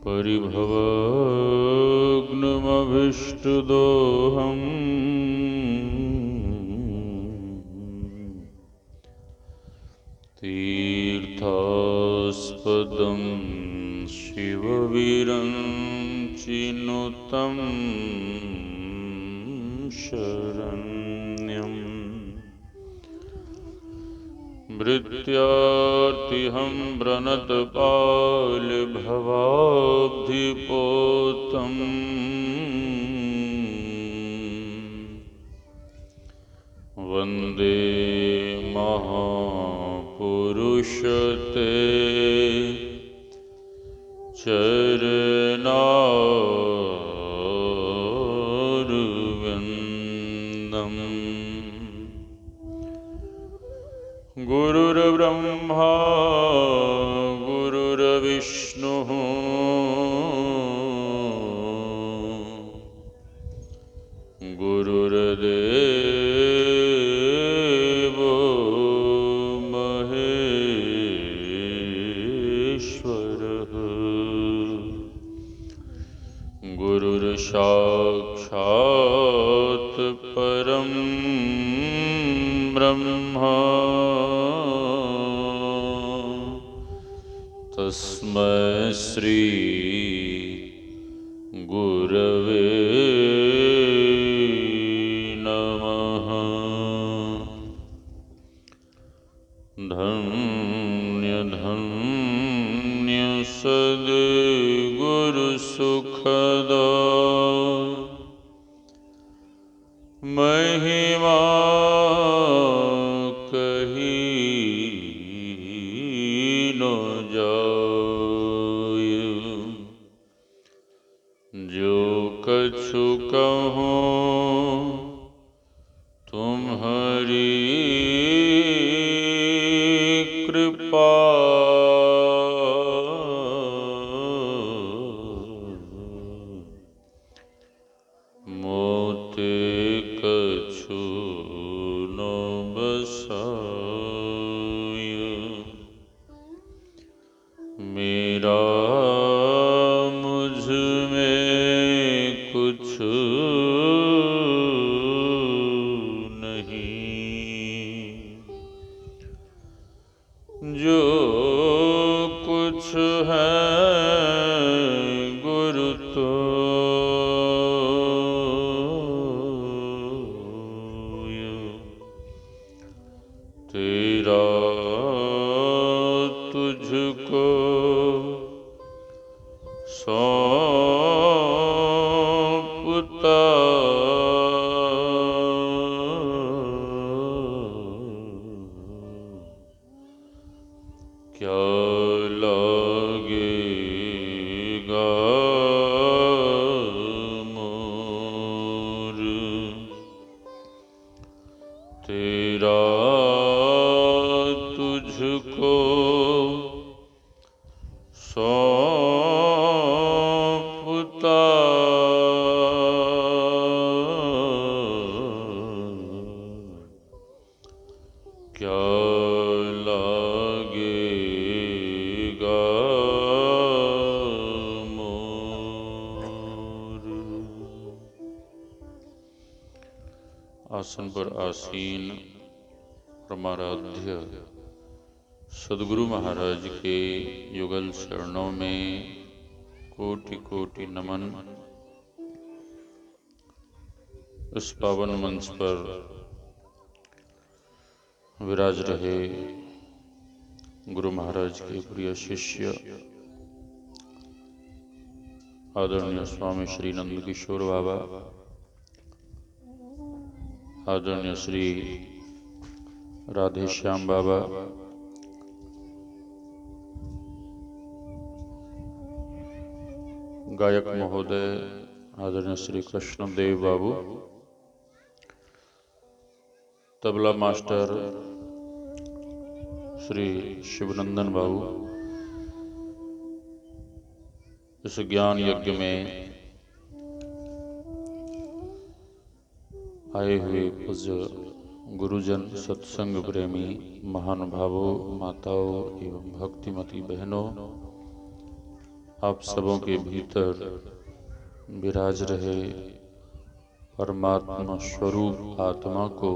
परिभवग्नमभीष्टदोहम् तीर्थास्पदं शिवविरञ्चिनुतं शरण्यम् भृत्यार्तिहं व्रणतपालभवाब्धिपोतम् वन्दे महापुरुषते चरणारविन्दम्। गुरुर्ब्रह्मा गुरुर्विष्णुः गुरुर्देवो महेश्वरः गुरुर्साक्षात् परं ब्रह्म तस्मै श्री गुरवे नमः। धन्य धन्य सद्गुरु सुखदा महिमा कही न जाय। जो कछु कहूँ तुम्हारी कृपा मोते कछु न बसाय। मेरा मुझ में कुछ नहीं, जो कुछ है गुरु तो तेरा तुझको सौंपता क्या लगेगा मोर तेरा तुझको सौंपता क्या लगेगा मोर। आसन पर आसीन परमाराध्य सद्गुरु महाराज के युगल चरणों में कोटि कोटि नमन। इस पावन मंच पर विराज रहे गुरु महाराज के प्रिय शिष्य आदरणीय स्वामी श्री नंद किशोर बाबा, आदरणीय श्री राधे श्याम बाबा, गायक महोदय आदरणीय श्री कृष्णदेव बाबू, तबला मास्टर श्री शिवनंदन बाबू, इस ज्ञान यज्ञ में आए हुए पूज्य गुरुजन, सत्संग प्रेमी महानुभावों, माताओं एवं भक्तिमती बहनों, आप सबों के भीतर विराज रहे परमात्मा स्वरूप आत्मा को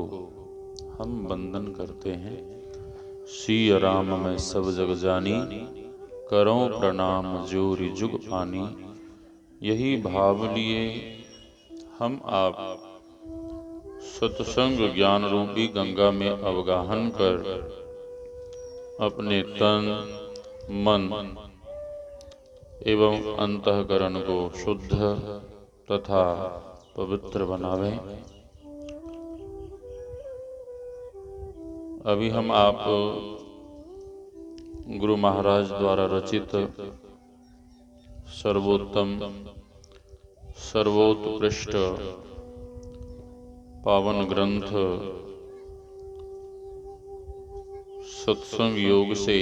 हम वंदन करते हैं। सिया राम मैं सब जग जानी, करो प्रणाम जोरि जुग पानी। यही भाव लिए हम आप सत्संग ज्ञान रूपी गंगा में अवगाहन कर अपने तन मन एवं अंतःकरण को शुद्ध तथा पवित्र बनावें। अभी हम आप गुरु महाराज द्वारा रचित सर्वोत्तम सर्वोत्कृष्ट पावन ग्रंथ सत्संग योग से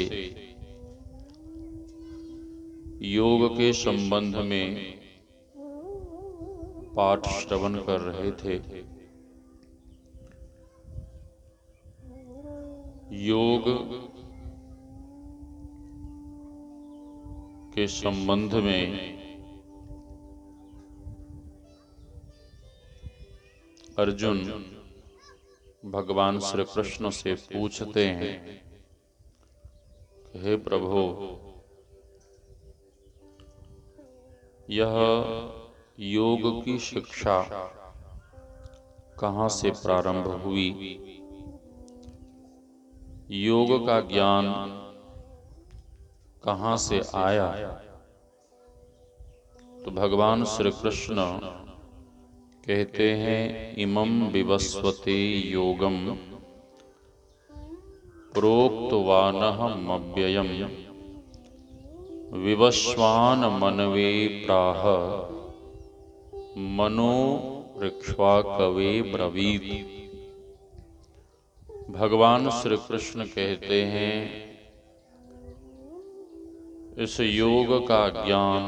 योग के संबंध में पाठ श्रवण कर रहे थे। योग के संबंध में अर्जुन भगवान श्री कृष्ण से पूछते हैं कि हे प्रभु, यह योग की शिक्षा कहाँ से प्रारंभ हुई? योग का ज्ञान कहाँ से आया? तो भगवान श्री कृष्ण कहते हैं, इमं विवस्वते योगम प्रोक्तवानहमव्ययम् विवस्वान मनवे प्राह मनो ऋक्ष्वा कवे ब्रवीत। भगवान श्री कृष्ण कहते हैं, इस योग का ज्ञान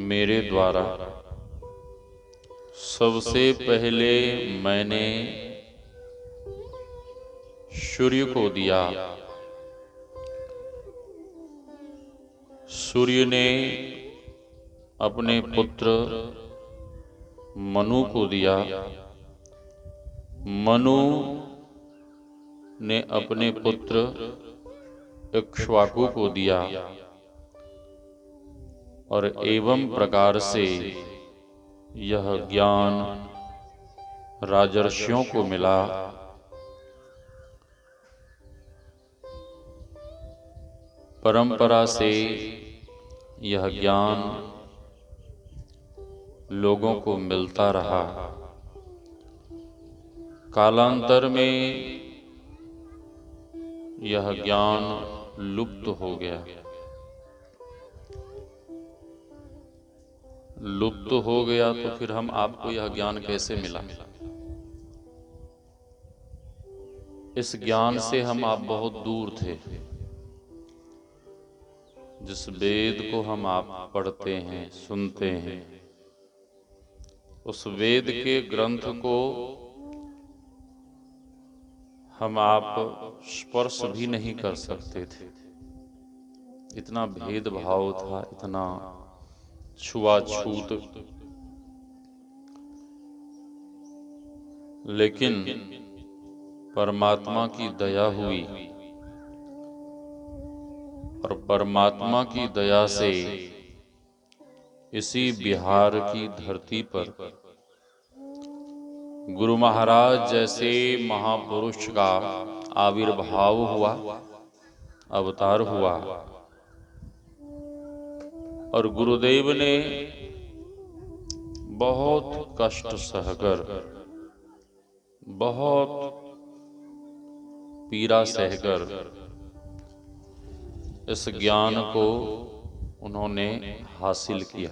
मेरे द्वारा सबसे पहले मैंने सूर्य को दिया। सूर्य ने अपने पुत्र मनु को दिया। मनु ने अपने पुत्र इक्ष्वाकु को दिया और एवं प्रकार से यह ज्ञान राजर्षियों को मिला। परंपरा से यह ज्ञान लोगों को मिलता रहा। कालांतर में यह ज्ञान लुप्त हो गया। लुप्त हो गया तो फिर हम आपको यह ज्ञान कैसे मिला? इस ज्ञान से हम आप बहुत दूर थे। जिस वेद को हम आप पढ़ते हैं, सुनते हैं, उस वेद के ग्रंथ को हम आप स्पर्श भी नहीं कर सकते थे। इतना भेदभाव था, इतना छुआछूत। लेकिन परमात्मा की दया हुई और परमात्मा की दया से इसी बिहार की धरती पर गुरु महाराज जैसे महापुरुष का आविर्भाव हुआ, अवतार हुआ। और गुरुदेव ने बहुत कष्ट सहकर, बहुत पीड़ा सहकर इस ज्ञान को उन्होंने हासिल किया।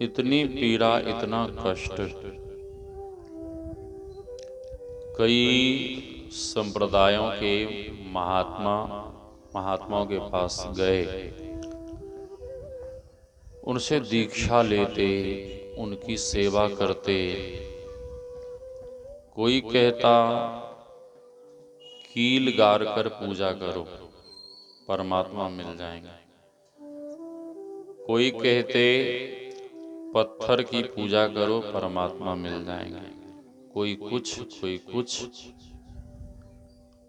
इतनी पीड़ा, इतना कष्ट, कई संप्रदायों के महात्माओं के पास गए, उनसे दीक्षा लेते, उनकी सेवा करते। कोई कहता कील गार कर पूजा करो, परमात्मा मिल जाएंगे। कोई कहते पत्थर की पूजा करो, परमात्मा मिल जाएंगे। कोई कुछ।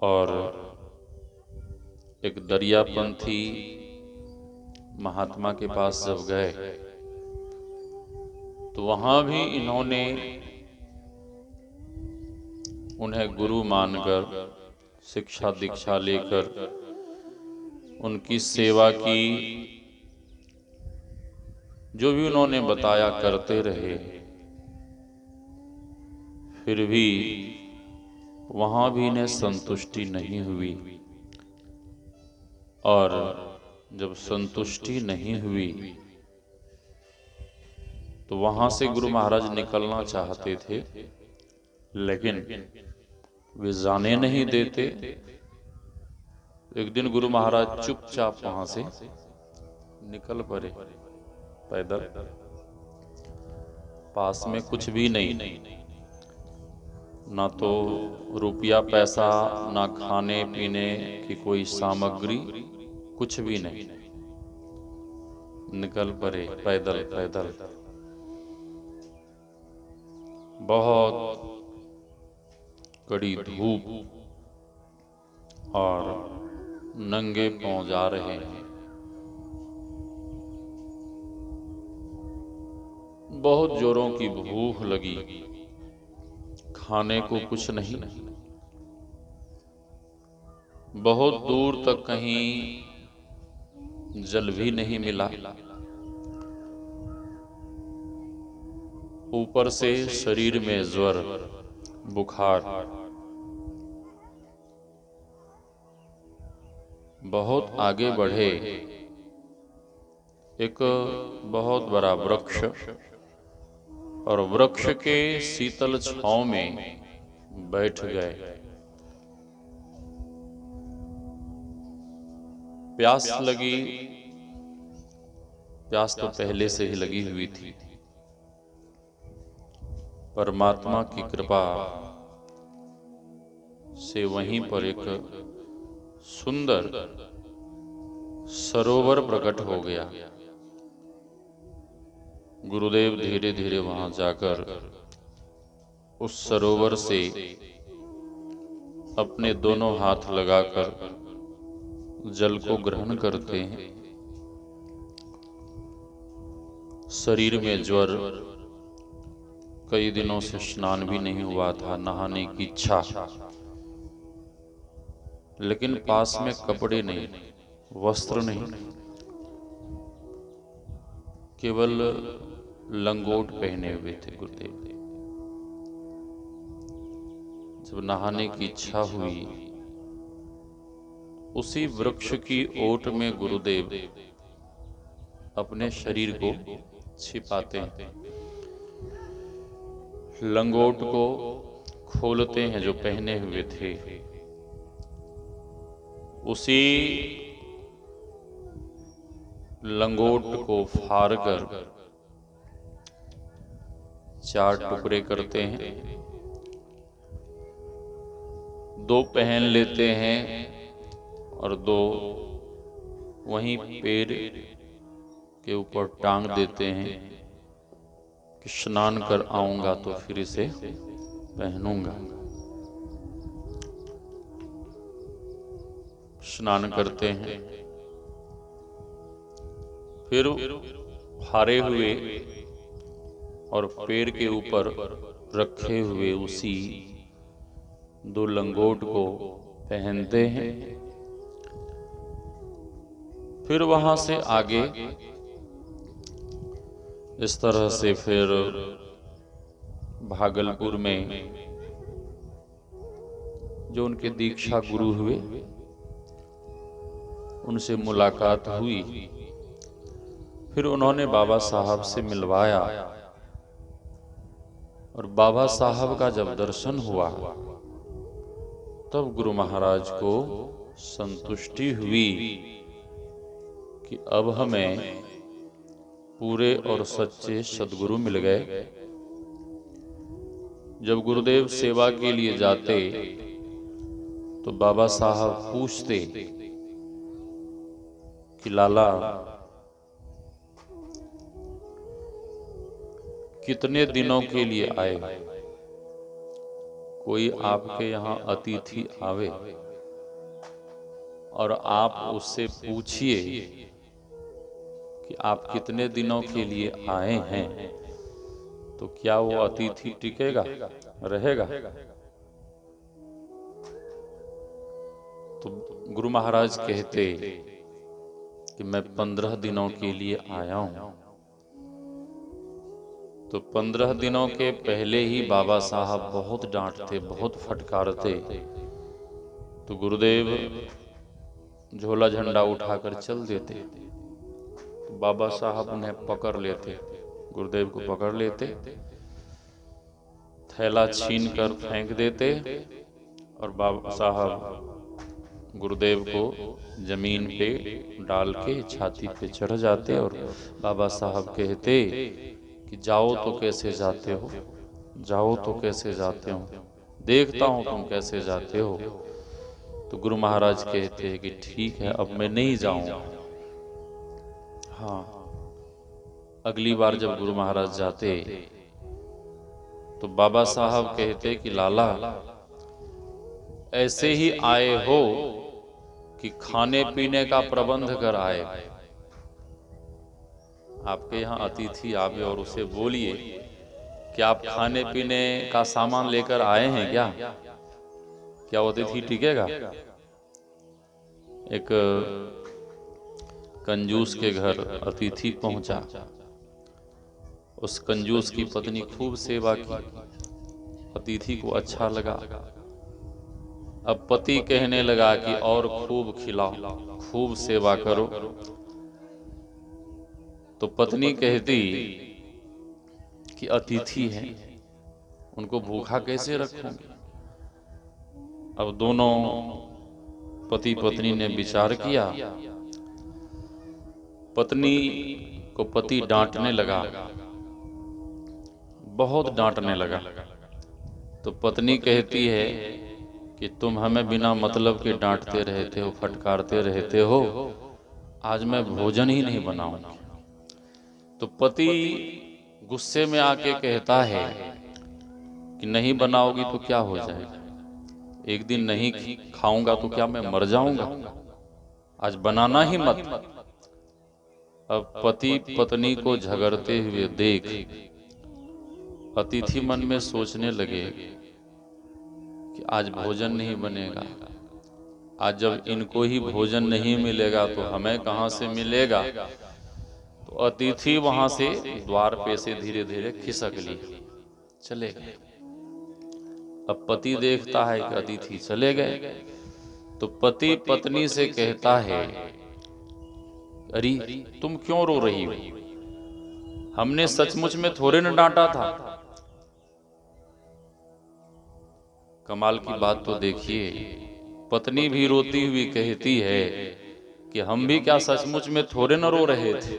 और एक दरियापंथी महात्मा के पास जब गए तो वहां भी इन्होंने उन्हें गुरु मानकर शिक्षा दीक्षा लेकर उनकी सेवा की, जो भी उन्होंने बताया करते रहे। फिर भी वहां भी इन्हें संतुष्टि नहीं हुई, और जब संतुष्टि नहीं हुई तो वहां से गुरु महाराज निकलना चाहते थे, लेकिन वे जाने नहीं देते। एक दिन गुरु महाराज चुपचाप वहां से निकल पड़े पैदल। पास में कुछ भी नहीं, ना तो रुपया पैसा, ना खाने पीने की कोई सामग्री, कुछ भी नहीं। निकल पड़े पैदल पैदल। बहुत कड़ी धूप और नंगे पांव जा रहे हैं। बहुत जोरों की भूख लगी, खाने को कुछ नहीं। बहुत दूर तक कहीं जल भी नहीं मिला। ऊपर से शरीर में ज्वर, बुखार। बहुत आगे बढ़े, एक बहुत बड़ा वृक्ष, और वृक्ष के शीतल छांव में बैठ गए। प्यास लगी, प्यास तो पहले से ही लगी हुई थी। परमात्मा की कृपा से वहीं पर एक सुंदर सरोवर प्रकट हो गया। गुरुदेव धीरे धीरे वहां जाकर उस सरोवर से अपने दोनों हाथ लगाकर जल को ग्रहण करते हैं। शरीर में ज्वर, कई दिनों से स्नान भी नहीं हुआ था, नहाने की इच्छा, लेकिन पास में कपड़े नहीं, वस्त्र नहीं, केवल लंगोट पहने हुए थे गुरुदेव। जब नहाने की इच्छा हुई, उसी वृक्ष की ओट में गुरुदेव अपने शरीर को छिपाते हैं। लंगोट को खोलते हैं जो पहने हुए थे। उसी लंगोट को फाड़कर 4 टुकड़े करते हैं। 2 पहन लेते हैं और 2 वहीं पैर के ऊपर टांग देते हैं कि स्नान कर आऊंगा तो फिर इसे पहनूंगा। स्नान करते हैं, फिर हारे हुए और पैर के ऊपर रखे हुए उसी 2 लंगोट को पहनते हैं। फिर वहां से आगे इस तरह से फिर भागलपुर में जो उनके दीक्षा गुरु हुए, उनसे मुलाकात हुई। फिर उन्होंने बाबा साहब से मिलवाया, और बाबा साहब का जब दर्शन हुआ तब गुरु महाराज को संतुष्टि हुई कि अब हमें पूरे और सच्चे सद्गुरु मिल गए। जब गुरुदेव सेवा के लिए जाते तो बाबा साहब पूछते कि लाला कितने दिनों के लिए आए? कोई आपके यहाँ अतिथि आवे और आप उससे पूछिए कि आप कितने दिनों के लिए आए हैं, तो क्या वो अतिथि टिकेगा, रहेगा? तो गुरु महाराज कहते कि मैं 15 दिनों के लिए आया हूं। तो 15 दिनों के पहले ही बाबा साहब बहुत डांटते, बहुत फटकारते। तो गुरुदेव झोला झंडा उठाकर चल देते। तो बाबा साहब उन्हें पकड़ लेते, गुरुदेव को पकड़ लेते, थैला छीन कर फेंक देते और बाबा साहब गुरुदेव को जमीन पे डाल के छाती पे चढ़ जाते और बाबा साहब कहते कि जाओ तो कैसे जाते हो, जाओ तो कैसे जाते हो, देखता हूं तुम कैसे जाते हो। तो गुरु महाराज कहते हैं कि ठीक है, अब मैं नहीं जाऊंगा। हाँ, अगली बार जब गुरु महाराज जाते तो बाबा साहब कहते कि लाला ऐसे ही आए हो कि खाने पीने का प्रबंध कर आए। आपके यहाँ अतिथि आवे और उसे बोलिए कि आप खाने पीने का सामान लेकर आए हैं क्या? क्या वो अतिथि टिकेगा? एक कंजूस के घर अतिथि पहुंचा। उस कंजूस की पत्नी खूब सेवा की, अतिथि को अच्छा लगा। अब पति कहने लगा कि और खूब खिलाओ, खूब सेवा करो। तो पत्नी कहती कि अतिथि हैं, उनको भूखा कैसे रखूंगी? अब दोनों पति पत्नी ने विचार किया। पत्नी को पति डांटने लगा, बहुत डांटने लगा। तो पत्नी कहती है कि तुम हमें बिना मतलब के डांटते रहते हो, फटकारते रहते हो, आज मैं भोजन ही नहीं बनाऊंगी। तो पति गुस्से में आके कहता है कि नहीं बनाओगी तो क्या हो जाएगा? एक दिन नहीं खाऊंगा तो क्या मैं मर जाऊंगा? आज बनाना ही मत। अब पति पत्नी को झगड़ते हुए देख अतिथि मन में सोचने लगे कि आज भोजन नहीं बनेगा। आज जब इनको ही भोजन नहीं मिलेगा तो हमें कहां से मिलेगा? तो अतिथि वहां से द्वार पे से धीरे धीरे खिसक लिए, चले गए। अब पति देखता है कि अतिथि चले गए, तो पति पत्नी से कहता है, अरे तुम क्यों रो रही हो? हमने सचमुच में थोड़े न डांटा था। कमाल की बात तो देखिए, पत्नी भी रोती हुई कहती है कि हम भी क्या सचमुच में थोड़े न रो रहे थे।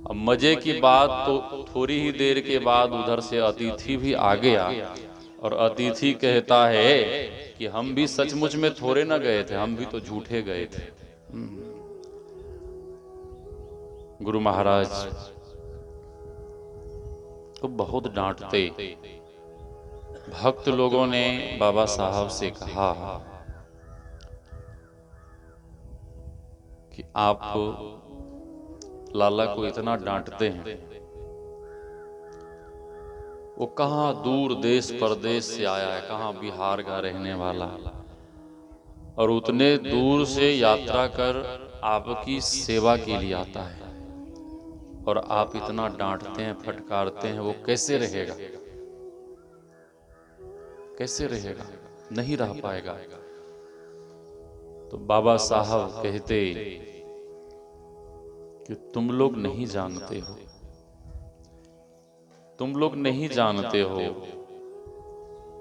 अब मजे की बात तो थोड़ी ही देर के बाद उधर से अतिथि भी आ गया और अतिथि कहता है कि हम भी सचमुच में थोड़े न गए थे, हम भी तो झूठे गए थे। गुरु महाराज को बहुत डांटते। भक्त लोगों ने बाबा साहब से कहा कि आप लाला को इतना डांटते हैं, वो कहाँ दूर देश परदेश से आया है, कहाँ बिहार का रहने वाला, और उतने दूर से यात्रा कर आपकी सेवा के लिए आता है, और आप इतना डांटते हैं, फटकारते हैं, वो कैसे रहेगा? कैसे रहेगा? नहीं रह पाएगा। तो बाबा साहब कहते कि तुम लोग नहीं जानते हो, तुम लोग नहीं जानते हो,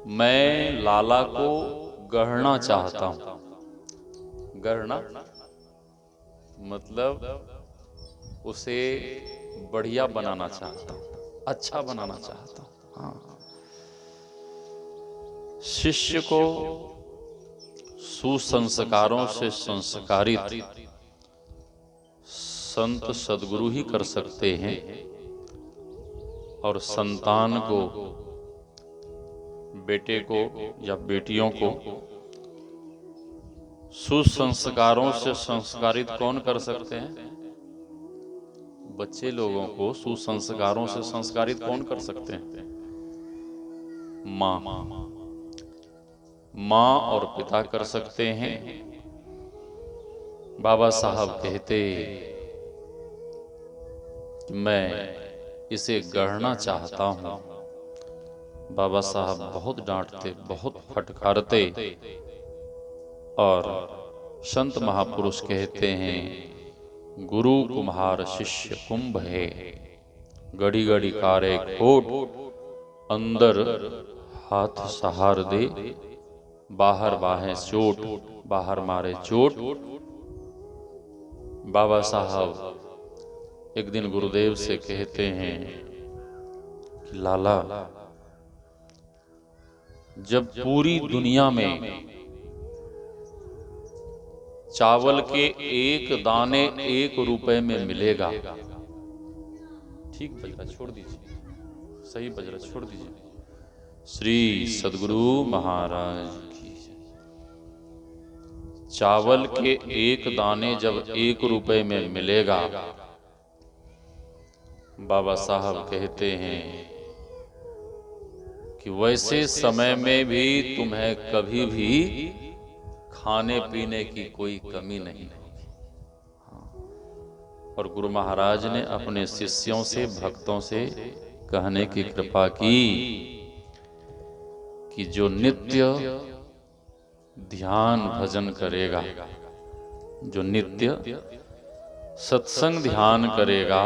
मैं लाला को गढ़ना चाहता हूं। गढ़ना मतलब उसे बढ़िया बनाना चाहता हूं, अच्छा बनाना चाहता हूं। हाँ, शिष्य को सुसंस्कारों से संस्कारित संत सद्गुरु ही कर सकते हैं। और संतान को, बेटे को या बेटियों को सुसंस्कारों से संस्कारित कौन कर सकते हैं? बच्चे लोगों को सुसंस्कारों से संस्कारित कौन कर सकते हैं? माँ। माँ और पिता कर सकते हैं। बाबा साहब कहते कि मैं इसे गढ़ना चाहता हूं। बाबा साहब बहुत डांटते, बहुत फटकारते, और संत महापुरुष कहते हैं, गुरु कुम्हार शिष्य कुंभ है, गड़ी गड़ी कारे खोट, अंदर हाथ सहार दे, बाहर बाहें चोट, बाहर मारे चोट। बाबा साहब एक दिन गुरुदेव से कहते हैं कि लाला, जब पूरी दुनिया में चावल के एक दाने 1 रुपए में मिलेगा, ठीक बजरा छोड़ दीजिए, सही बजरा छोड़ दीजिए, श्री सद्गुरु महाराज की। चावल के एक दाने जब 1 रुपए में मिलेगा, बाबा साहब कहते हैं कि वैसे समय में भी तुम्हें कभी भी खाने पीने की कोई कमी नहीं होगी। और गुरु महाराज ने अपने शिष्यों से, भक्तों से कहने की कृपा की कि जो नित्य ध्यान भजन करेगा, जो नित्य सत्संग ध्यान करेगा,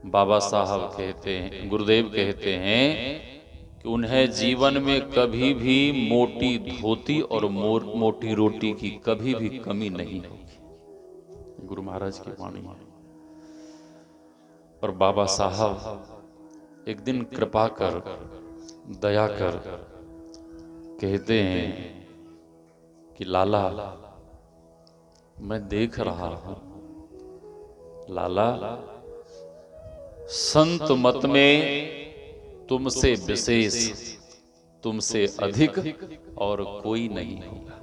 बाबा साहब कहते हैं, गुरुदेव कहते हैं कि उन्हें जीवन में कभी भी मोटी धोती और मोटी रोटी की कभी भी कमी नहीं होगी। गुरु महाराज की वाणी। और बाबा साहब एक दिन कृपा कर, दया कर कहते हैं कि लाला, मैं देख रहा हूं, लाला, संत मत में तुमसे विशेष, तुमसे अधिक और कोई नहीं होगा।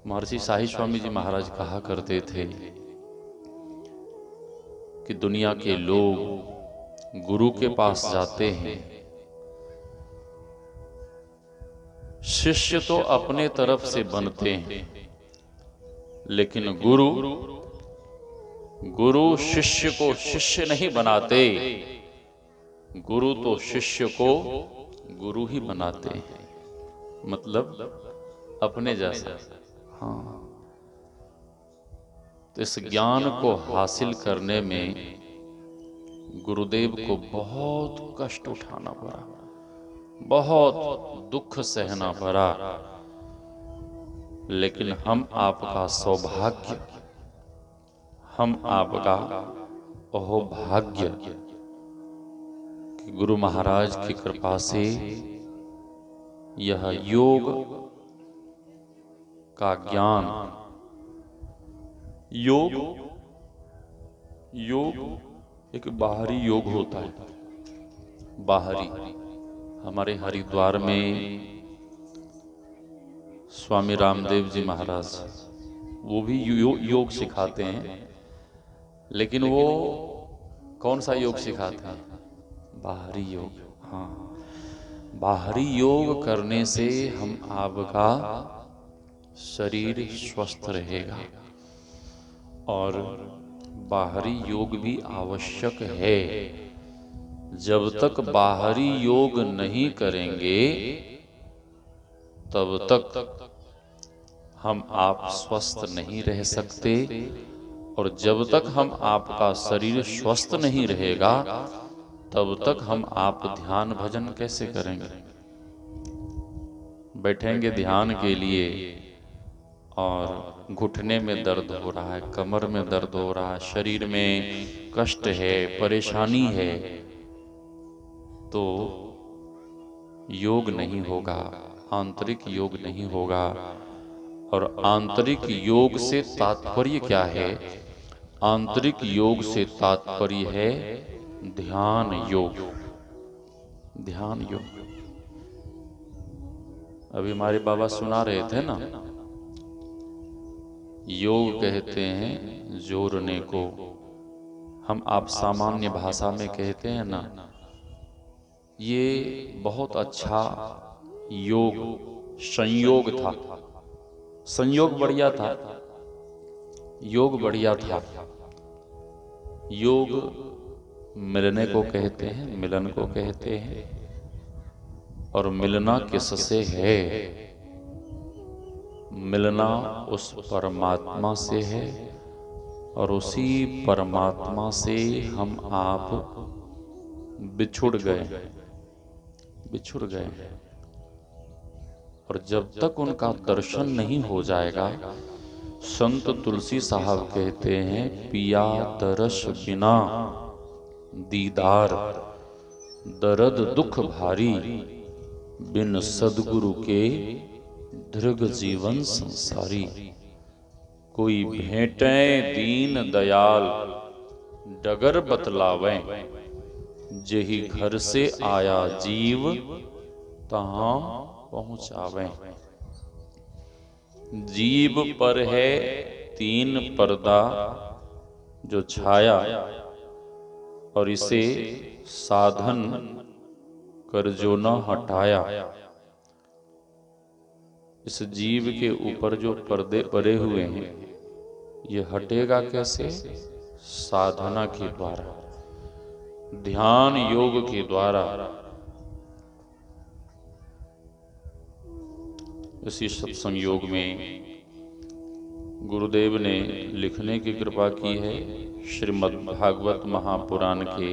महर्षि साई स्वामी जी महाराज कहा करते थे कि दुनिया के लोग गुरु के पास जाते हैं, शिष्य तो अपने तरफ से बनते हैं, लेकिन गुरु शिष्य को शिष्य नहीं बनाते, गुरु तो शिष्य को गुरु ही बनाते हैं, मतलब अपने जैसा। हाँ, तो इस ज्ञान को हासिल करने में गुरुदेव को बहुत कष्ट उठाना पड़ा, बहुत दुख सहना पड़ा, लेकिन हम आपका सौभाग्य, हम आपका अहोभाग्य कि गुरु महाराज की कृपा से यह योग का ज्ञान, योग एक बाहरी योग होता है। बाहरी, हमारे हरिद्वार में स्वामी रामदेव जी महाराज, वो भी योग सिखाते हैं, लेकिन वो कौन सा योग सिखाते हैं? बाहरी योग। हाँ, बाहरी योग करने से हम आपका शरीर स्वस्थ रहेगा, और बाहरी योग भी आवश्यक है। जब तक बाहरी योग नहीं करेंगे तब तक हम आप स्वस्थ नहीं रह सकते, और जब तक हम आपका शरीर स्वस्थ नहीं रहेगा तब तक हम आप ध्यान भजन कैसे करेंगे? बैठेंगे ध्यान के लिए और घुटने में दर्द हो रहा है, कमर में दर्द हो रहा है, शरीर में कष्ट है, परेशानी है, तो योग नहीं होगा, आंतरिक योग नहीं होगा। और आंतरिक योग से तात्पर्य क्या है? आंतरिक योग से तात्पर्य है ध्यान योग। ध्यान योग। अभी हमारे बाबा सुना रहे थे ना, योग कहते हैं जोड़ने को। हम आप सामान्य भाषा में कहते हैं ना, ये बहुत अच्छा योग संयोग था। संयोग बढ़िया था, योग बढ़िया था। योग मिलने को कहते हैं, मिलन को कहते हैं। और मिलना किससे है? मिलना उस परमात्मा से है, और उसी परमात्मा से हम आप बिछुड़ गए, बिछुड़ गए। और जब तक उनका दर्शन नहीं हो जाएगा, संत तुलसी साहब कहते हैं, पिया दरस बिना दीदार दर्द दुख भारी, बिन सदगुरु के दृग जीवन संसारी। कोई भेंटे दीन दयाल डगर बतलावें, जेहि घर से आया जीव तहां पहुंचावें। जीव पर है तीन पर्दा जो छाया, और इसे साधन कर जो न हटाया। इस जीव के ऊपर जो पर्दे पड़े हुए हैं, ये हटेगा कैसे? साधना के द्वारा, ध्यान योग के द्वारा। इसी सत्संग योग में गुरुदेव ने लिखने की कृपा की है। श्रीमद् भागवत महापुराण के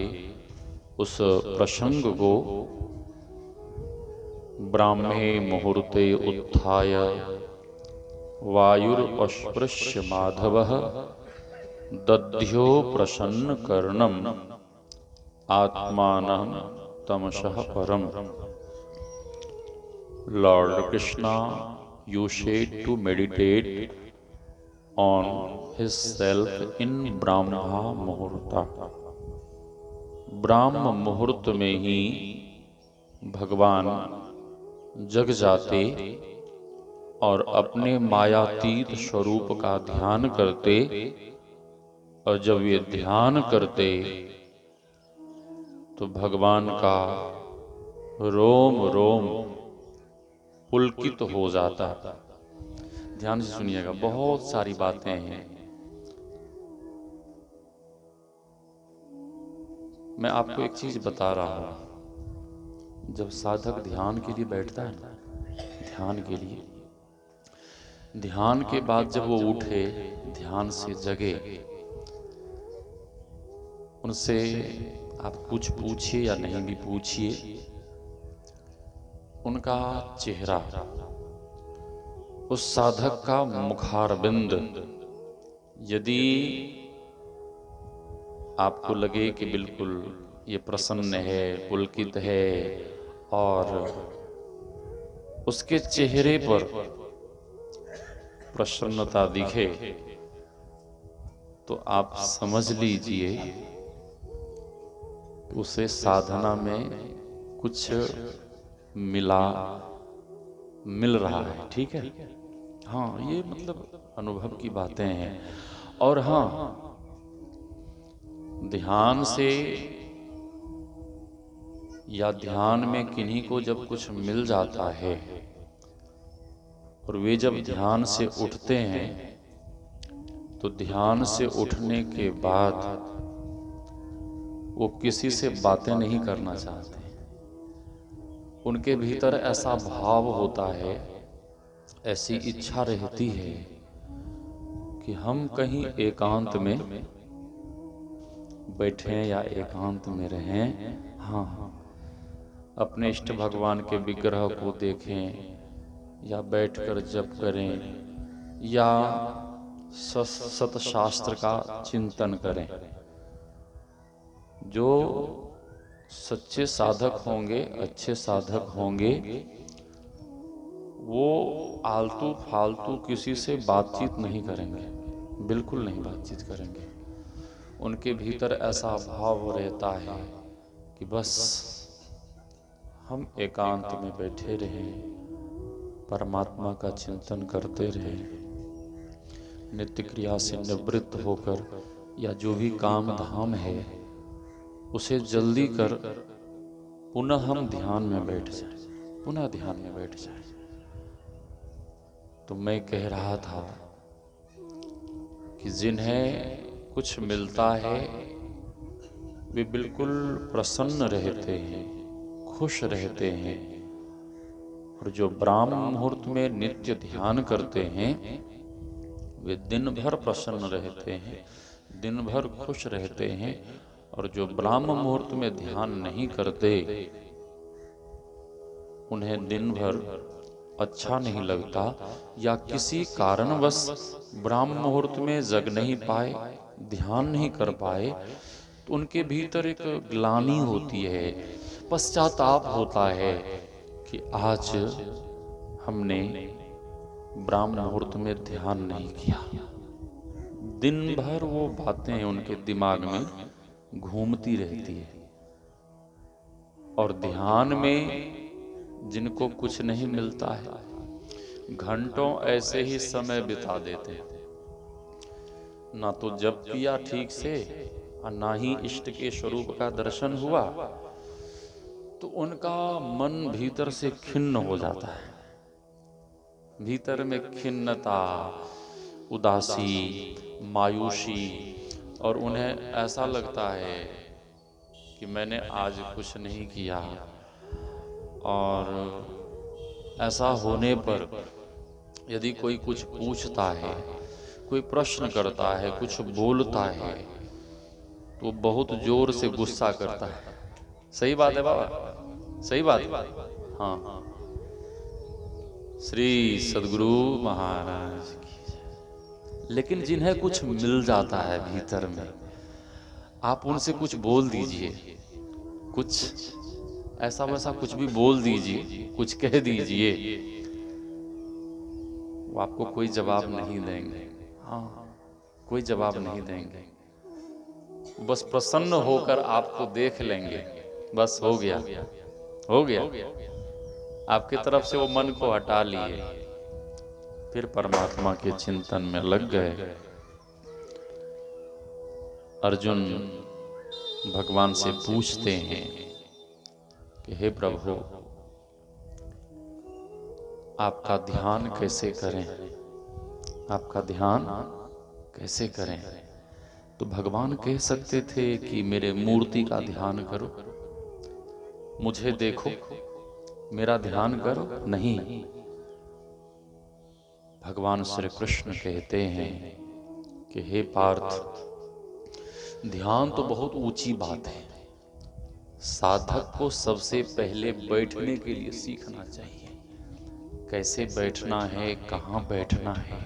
उस प्रसंग को, ब्राह्मे मुहूर्ते उत्थाय वायुरस्पृश्य माधवः, दध्यो प्रसन्न कर्णम आत्मानं तमसः परम। Lord Krishna used to meditate on his self in Brahma Muhurta। ब्राह्म मुहूर्त में ही भगवान जग जाते और अपने मायातीत स्वरूप का ध्यान करते। और जब ये ध्यान करते तो भगवान का रोम रोम पुलकित हो जाता। ध्यान से सुनिएगा, बहुत सारी बातें हैं। मैं आपको एक चीज बता रहा हूं। जब साधक ध्यान के लिए बैठता है ना, ध्यान के लिए, ध्यान के बाद जब वो उठे, ध्यान से जगे, उनसे आप कुछ पूछिए या नहीं भी पूछिए, उनका चेहरा, उस साधक का मुखारबिंद, यदि आपको लगे कि बिल्कुल ये प्रसन्न है, पुलकित है, और उसके चेहरे पर प्रसन्नता दिखे, तो आप समझ लीजिए उसे साधना में कुछ मिल रहा है। ठीक है, हाँ, ये मतलब अनुभव की बातें हैं। और हाँ, ध्यान से या ध्यान में किन्हीं को जब कुछ मिल जाता है, और वे जब ध्यान से उठते हैं, तो ध्यान से उठने के बाद वो किसी से बातें नहीं करना चाहते। उनके भीतर ऐसा भाव होता है, ऐसी इच्छा रहती है कि हम कहीं एकांत में बैठें या एकांत में रहें। हाँ, अपने इष्ट भगवान के विग्रह को देखें, या बैठकर जप करें, या सतशास्त्र का चिंतन करें। जो सच्चे साधक होंगे, अच्छे साधक होंगे, वो आलतू फालतू किसी से बातचीत नहीं करेंगे, बिल्कुल नहीं बातचीत करेंगे। उनके भीतर ऐसा भाव रहता है कि बस हम एकांत में बैठे रहें, परमात्मा का चिंतन करते रहें, नित्य क्रिया से निवृत्त होकर या जो भी काम धाम है उसे जल्दी कर पुनः हम ध्यान में बैठ जाएं, पुनः ध्यान में बैठ जाएं। तो मैं कह रहा था कि जिन्हें कुछ मिलता है वे बिल्कुल प्रसन्न रहते हैं, खुश रहते हैं, और जो ब्राह्म मुहूर्त में नित्य ध्यान करते हैं वे दिन भर प्रसन्न रहते हैं, दिन भर खुश रहते हैं। और जो ब्राह्म मुहूर्त में ध्यान नहीं करते उन्हें दिन भर अच्छा नहीं लगता, या किसी कारणवश ब्राह्म मुहूर्त में जग नहीं पाए, ध्यान नहीं कर पाए, तो उनके भीतर एक ग्लानि होती है, पश्चाताप होता है कि आज हमने ब्राह्म मुहूर्त में ध्यान नहीं किया। दिन भर वो बातें उनके दिमाग में घूमती रहती है। और ध्यान में जिनको कुछ नहीं मिलता है घंटों ऐसे ही समय बिता देते हैं, ना तो जप किया ठीक से और ना ही इष्ट के स्वरूप का दर्शन हुआ, तो उनका मन भीतर से खिन्न हो जाता है। भीतर में खिन्नता, उदासी, मायूसी, और उन्हें ऐसा लगता है कि मैंने आज कुछ नहीं किया। और ऐसा होने पर यदि कोई कुछ पूछता है, कोई प्रश्न करता है, कुछ बोलता है, तो बहुत जोर से गुस्सा करता है। सही बात है बाबा, सही बात है। हाँ, श्री सद्गुरु महाराज की। लेकिन जिन्हें कुछ मिल जाता है भीतर में, आप उनसे कुछ बोल दीजिए, कुछ ऐसा वैसा कुछ भी बोल दीजिए, कुछ कह दीजिए, वो आपको कोई जवाब नहीं देंगे। हाँ, कोई जवाब नहीं देंगे, बस प्रसन्न होकर आपको देख लेंगे, बस हो गया, हो गया। आपकी तरफ से वो मन को हटा लिए, फिर परमात्मा के चिंतन में लग गए। अर्जुन भगवान से पूछते हैं कि हे प्रभु, आपका ध्यान कैसे करें, आपका ध्यान कैसे करें? तो भगवान कह सकते थे कि मेरे मूर्ति का ध्यान करो, मुझे देखो, मेरा ध्यान करो। नहीं, भगवान श्री कृष्ण कहते हैं कि हे पार्थ, ध्यान तो बहुत ऊंची बात है, साधक को सबसे पहले बैठने के लिए सीखना चाहिए। कैसे बैठना है, कहाँ बैठना है?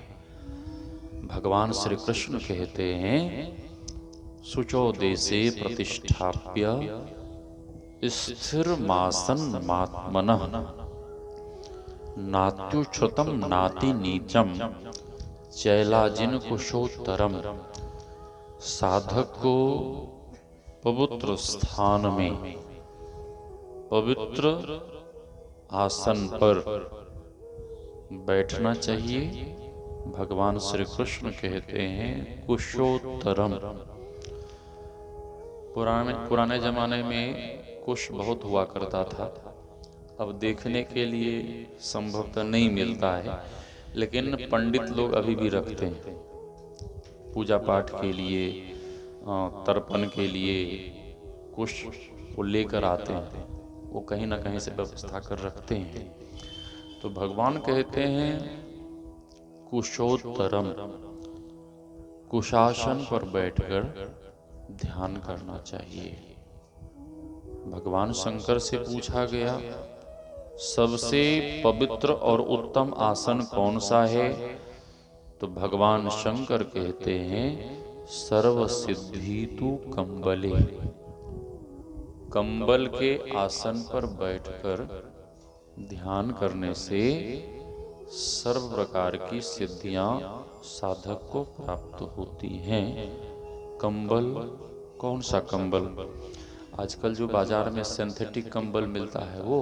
भगवान श्री कृष्ण कहते हैं शुचो देशे प्रतिष्ठाप्य स्थिर मासन मात्मनः नात्युच्छ्रुतम नाति नीचम चैलाजिन कुशोत्तरम। साधक को पवित्र स्थान में, पवित्र आसन पर बैठना चाहिए। भगवान श्री कृष्ण कहते हैं कुशोत्तरम। पुराने जमाने में कुश बहुत हुआ करता था, अब देखने के लिए संभवतः नहीं मिलता है, लेकिन पंडित लोग अभी भी रखते हैं पूजा पाठ के लिए, तर्पण के लिए कुश वो लेकर आते हैं, वो कहीं ना कहीं से व्यवस्था कर रखते हैं। तो भगवान कहते हैं कुशोत्तरम, कुशासन पर बैठकर ध्यान करना चाहिए। भगवान शंकर से पूछा गया सबसे पवित्र और उत्तम आसन कौन सा है? तो भगवान शंकर कहते हैं सर्व सिद्धि तु कंबले। कंबल के आसन पर बैठकर ध्यान करने से सर्व प्रकार की सिद्धियां साधक को प्राप्त होती हैं। कंबल, कौन सा कंबल? आजकल जो बाजार में सिंथेटिक कंबल मिलता है वो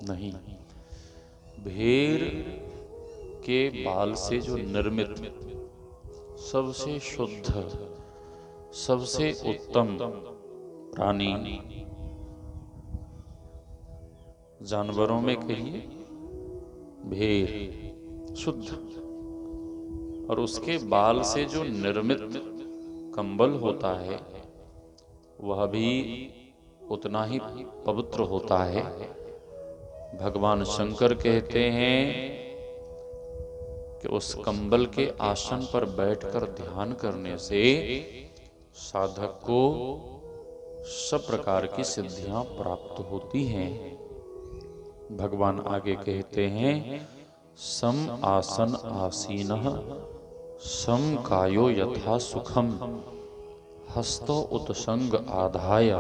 नहीं, भेड़ के बाल से जो निर्मित सबसे शुद्ध, सबसे उत्तम प्राणी, जानवरों में कहिए भेड़ शुद्ध, और उसके बाल से जो निर्मित कंबल होता है वह भी उतना ही पवित्र होता है। भगवान शंकर कहते हैं कि उस कंबल के आसन पर बैठकर ध्यान करने से साधक को सब प्रकार की सिद्धियां प्राप्त होती हैं। भगवान आगे कहते हैं, सम आसन आसीनः सम कायो यथा सुखम हस्तो उत्संग आधाय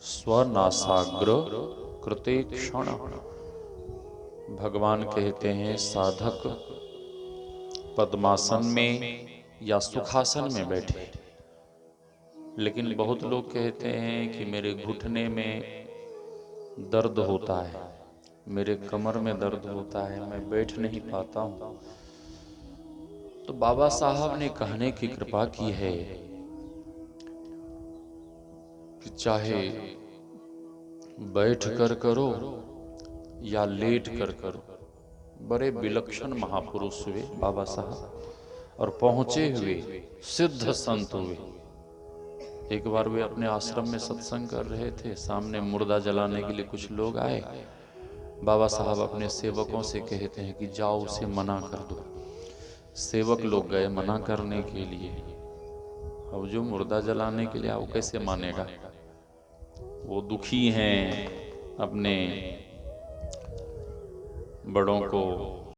स्वनासाग्र कृते क्षण। भगवान कहते हैं साधक पद्मासन में या सुखासन में बैठे, लेकिन बहुत लोग कहते हैं कि मेरे घुटने में दर्द होता है, मेरे कमर में दर्द होता है, मैं बैठ नहीं पाता हूं। तो बाबा साहब ने कहने की कृपा की है कि चाहे बैठ कर करो या लेट कर करो। बड़े विलक्षण महापुरुष हुए बाबा साहब, और पहुंचे हुए सिद्ध संत हुए। एक बार वे अपने आश्रम में सत्संग कर रहे थे, सामने मुर्दा जलाने के लिए कुछ लोग आए। बाबा साहब अपने सेवकों से कहते हैं कि जाओ उसे मना कर दो। सेवक लोग गए मना करने के लिए। अब जो मुर्दा जलाने के लिए आओ कैसे मानेगा? वो दुखी हैं, अपने बड़ों को